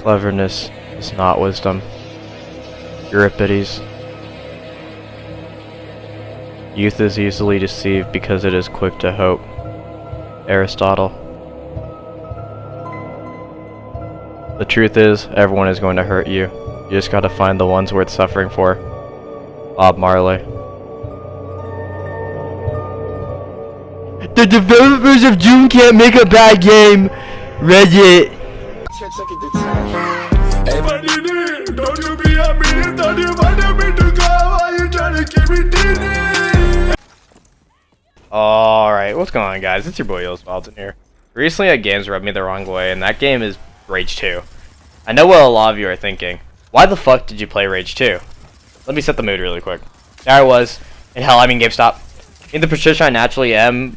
Cleverness is not wisdom. Euripides. Youth is easily deceived because it is quick to hope. Aristotle. The truth is, everyone is going to hurt you. You just gotta find the ones worth suffering for. Bob Marley. The developers of Doom can't make a bad game. Reddit. Alright, what's going on, guys? It's your boy Oswald in here. Recently a game's rubbed me the wrong way, and that game is Rage 2. I know what a lot of you are thinking. Why the fuck did you play Rage 2? Let me set the mood really quick. There I was, in hell, I mean GameStop. In the position I naturally am,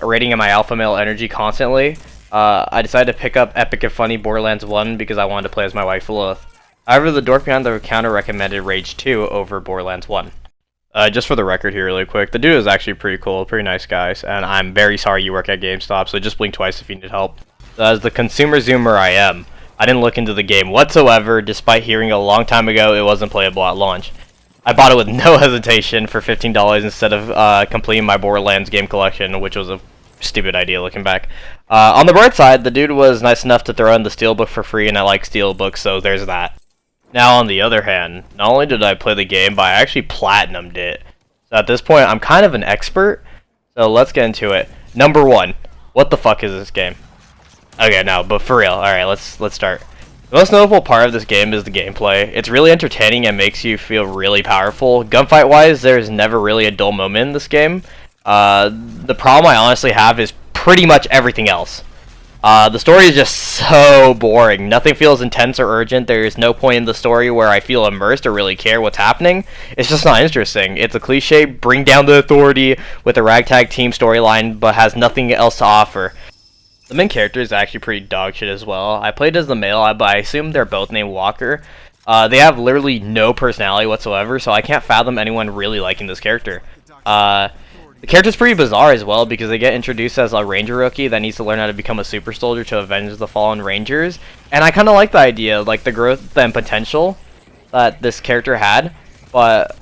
rating in my alpha male energy constantly, I decided to pick up epic and funny Borderlands 1 because I wanted to play as my wife Lilith. However, the dork behind the counter recommended Rage 2 over Borderlands 1. Just for the record here really quick, the dude is actually pretty cool, pretty nice guys, and I'm very sorry you work at GameStop, so just blink twice if you need help. As the consumer zoomer I am, I didn't look into the game whatsoever, despite hearing a long time ago it wasn't playable at launch. I bought it with no hesitation for $15 instead of completing my Borderlands game collection, which was a stupid idea looking back. On the bright side, the dude was nice enough to throw in the Steelbook for free, and I like Steelbooks, so there's that. Now, on the other hand, not only did I play the game, but I actually platinumed it. So at this point, I'm kind of an expert, so let's get into it. Number 1, what the fuck is this game? Okay, no, but for real, alright, let's start. The most notable part of this game is the gameplay. It's really entertaining and makes you feel really powerful. Gunfight wise, there's never really a dull moment in this game. The problem I honestly have is pretty much everything else. The story is just so boring. Nothing feels intense or urgent. There is no point in the story where I feel immersed or really care what's happening. It's just not interesting. It's a cliche, bring down the authority with a ragtag team storyline, but has nothing else to offer. The main character is actually pretty dog shit as well. I played as the male, but I assume they're both named Walker. They have literally no personality whatsoever, so I can't fathom anyone really liking this character. The character's pretty bizarre as well, because they get introduced as a ranger rookie that needs to learn how to become a super soldier to avenge the fallen rangers. And I kind of like the idea, like the growth and potential that this character had. But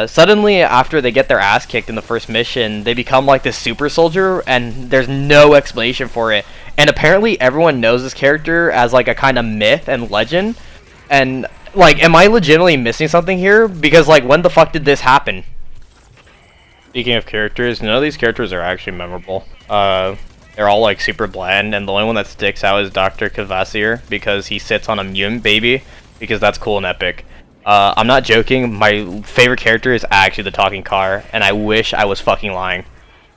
suddenly, after they get their ass kicked in the first mission, they become like this super soldier, and there's no explanation for it. And apparently everyone knows this character as like a kind of myth and legend. And like, am I legitimately missing something here? Because like, when the fuck did this happen? Speaking of characters, none of these characters are actually memorable. They're all like super bland, and the only one that sticks out is Dr. Kvasir because he sits on a mutant baby, because that's cool and epic. I'm not joking, my favorite character is actually the talking car, and I wish I was fucking lying.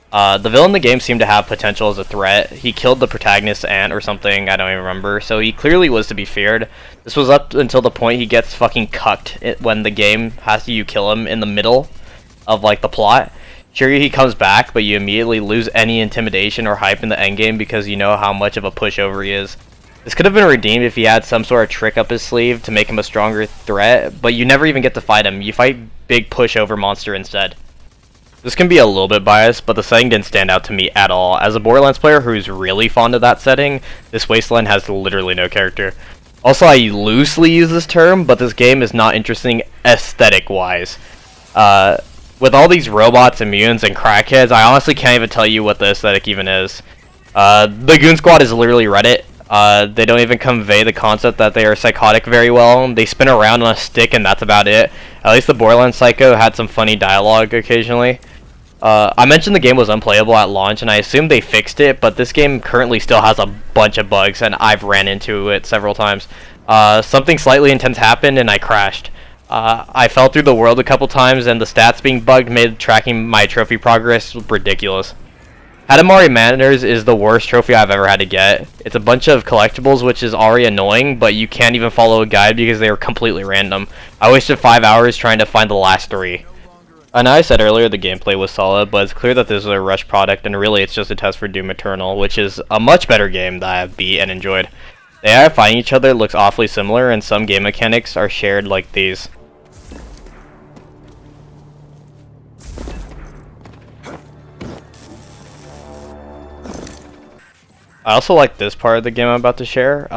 The villain in the game seemed to have potential as a threat. He killed the protagonist's aunt or something, I don't even remember, so he clearly was to be feared. This was up until the point he gets fucking cucked when the game has you kill him in the middle of like the plot. Sure, he comes back, but you immediately lose any intimidation or hype in the endgame because you know how much of a pushover he is. This could have been redeemed if he had some sort of trick up his sleeve to make him a stronger threat, but you never even get to fight him. You fight big pushover monster instead. This can be a little bit biased, but the setting didn't stand out to me at all. As a Borderlands player who's really fond of that setting, this wasteland has literally no character. Also, I loosely use this term, but this game is not interesting aesthetic-wise. With all these robots and mutants and crackheads, I honestly can't even tell you what the aesthetic even is. The Goon Squad is literally Reddit. They don't even convey the concept that they are psychotic very well. They spin around on a stick and that's about it. At least the Borderlands Psycho had some funny dialogue occasionally. I mentioned the game was unplayable at launch, and I assume they fixed it, but this game currently still has a bunch of bugs, and I've ran into it several times. Something slightly intense happened and I crashed. I fell through the world a couple times, and the stats being bugged made tracking my trophy progress ridiculous. Hadamari Manors is the worst trophy I've ever had to get. It's a bunch of collectibles, which is already annoying, but you can't even follow a guide because they are completely random. I wasted 5 hours trying to find the last 3. I know I said earlier the gameplay was solid, but it's clear that this is a rushed product, and really it's just a test for Doom Eternal, which is a much better game that I've beat and enjoyed. The AI fighting each other looks awfully similar, and some game mechanics are shared like these. I also like this part of the game I'm about to share.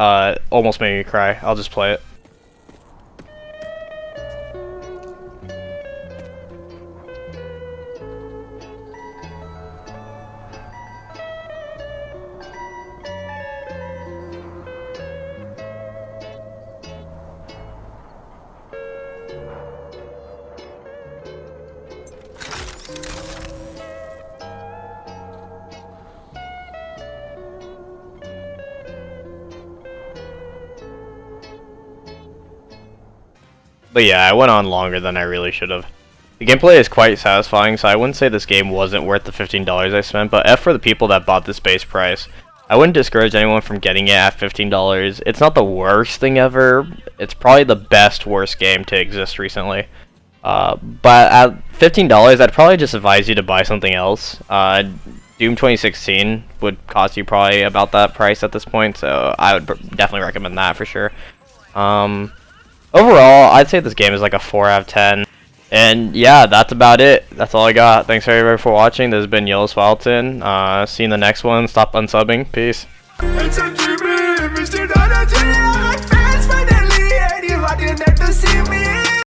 Almost made me cry. I'll just play it. But yeah, I went on longer than I really should have. The gameplay is quite satisfying, so I wouldn't say this game wasn't worth the $15 I spent, but F for the people that bought this base price. I wouldn't discourage anyone from getting it at $15. It's not the worst thing ever. It's probably the best worst game to exist recently. But at $15, I'd probably just advise you to buy something else. Doom 2016 would cost you probably about that price at this point, so I would definitely recommend that for sure. Overall, I'd say this game is like a 4 out of 10. And yeah, that's about it. That's all I got. Thanks everybody for watching. This has been YellowSwalton. See you in the next one. Stop unsubbing. Peace.